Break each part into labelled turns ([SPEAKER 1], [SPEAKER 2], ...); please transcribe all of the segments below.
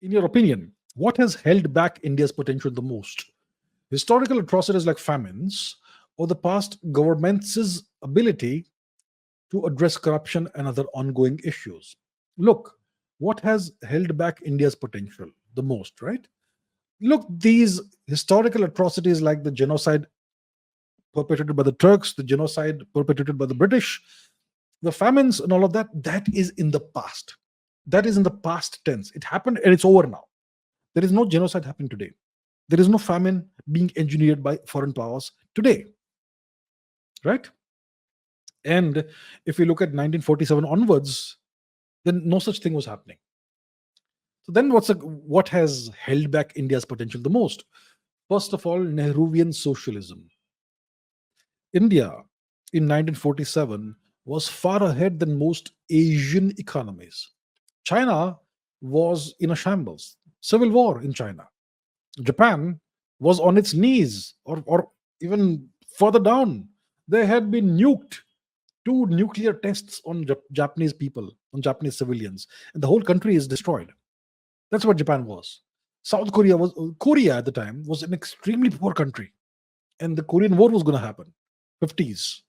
[SPEAKER 1] In your opinion, what has held back India's potential the most? Historical atrocities like famines, or the past government's ability to address corruption and other ongoing issues? Look, what has held back India's potential the most, right? Look, these historical atrocities like the genocide perpetrated by the Turks, the genocide perpetrated by the British, the famines and all of that, that is in the past. That is in the past tense. It happened and it's over now. There is no genocide happening today. There is no famine being engineered by foreign powers today, right? And if we look at 1947 onwards, then no such thing was happening. So then what has held back India's potential the most? First of all, Nehruvian socialism. India in 1947 was far ahead than most Asian economies. China was in a shambles, civil war in China. Japan was on its knees, or even further down. They had been nuked. Two nuclear tests on Japanese people, on Japanese civilians, and the whole country is destroyed. That's what Japan was. South Korea was Korea at the time was an extremely poor country, and the Korean War was going to happen, 50s.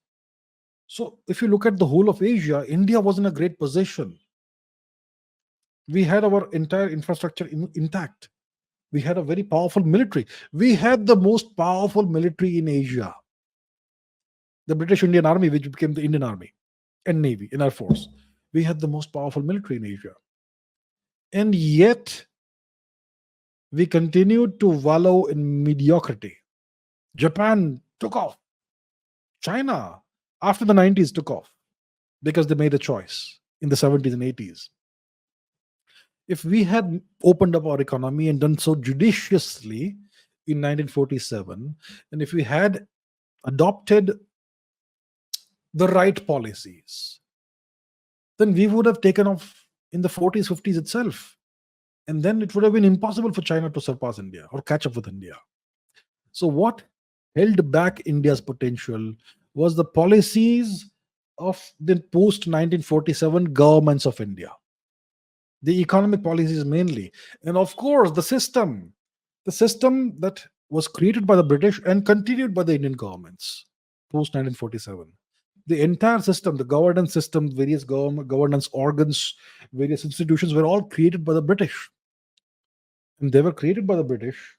[SPEAKER 1] So if you look at the whole of Asia, India was in a great position. We had our entire infrastructure intact. We had a very powerful military. We had the most powerful military in Asia. The British Indian Army, which became the Indian Army and Navy and Air Force. We had the most powerful military in Asia. And yet, we continued to wallow in mediocrity. Japan took off. China, after the 90s, took off because they made a choice in the 70s and 80s. If we had opened up our economy and done so judiciously in 1947, and if we had adopted the right policies, then we would have taken off in the 40s, 50s itself. And then it would have been impossible for China to surpass India or catch up with India. So, what held back India's potential was the policies of the post 1947 governments of India. The economic policies mainly. And of course, the system that was created by the British and continued by the Indian governments post 1947. The entire system, the governance system, various governance organs, various institutions were all created by the British. And they were created by the British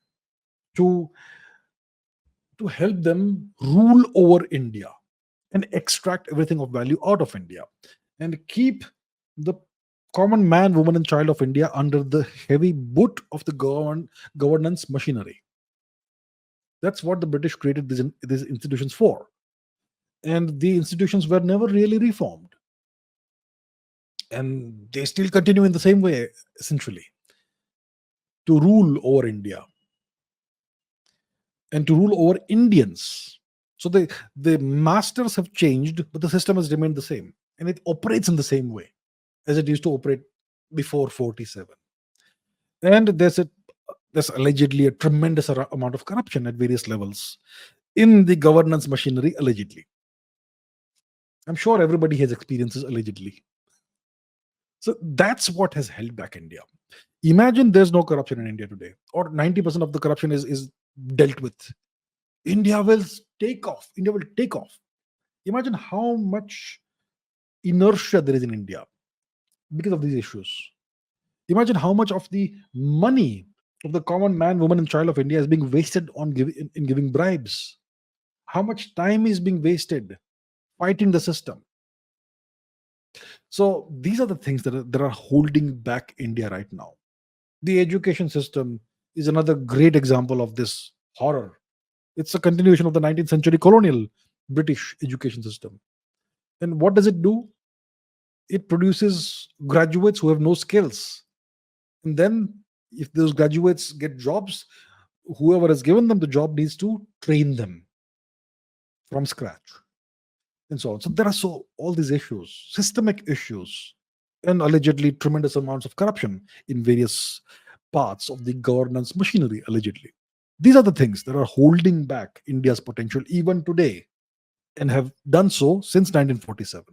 [SPEAKER 1] to help them rule over India and extract everything of value out of India and keep the common man, woman, and child of India under the heavy boot of the governance machinery. That's what the British created these institutions for. And the institutions were never really reformed. And they still continue in the same way, essentially, to rule over India and to rule over Indians. So the masters have changed, but the system has remained the same. And it operates in the same way as it used to operate before 47. And there's allegedly a tremendous amount of corruption at various levels in the governance machinery, allegedly. I'm sure everybody has experiences allegedly. So that's what has held back India. Imagine there's no corruption in India today, or 90% of the corruption is dealt with. India will take off. India will take off. Imagine how much inertia there is in India because of these issues. Imagine how much of the money of the common man, woman, and child of India is being wasted on in giving bribes. How much time is being wasted fighting the system. So these are the things that are holding back India right now. The education system is another great example of this horror. It's a continuation of the 19th century colonial British education system. And what does it do? It produces graduates who have no skills. And then if those graduates get jobs, whoever has given them the job needs to train them from scratch and so on. So there are all these issues, systemic issues, and allegedly tremendous amounts of corruption in various parts of the governance machinery, allegedly. These are the things that are holding back India's potential even today and have done so since 1947.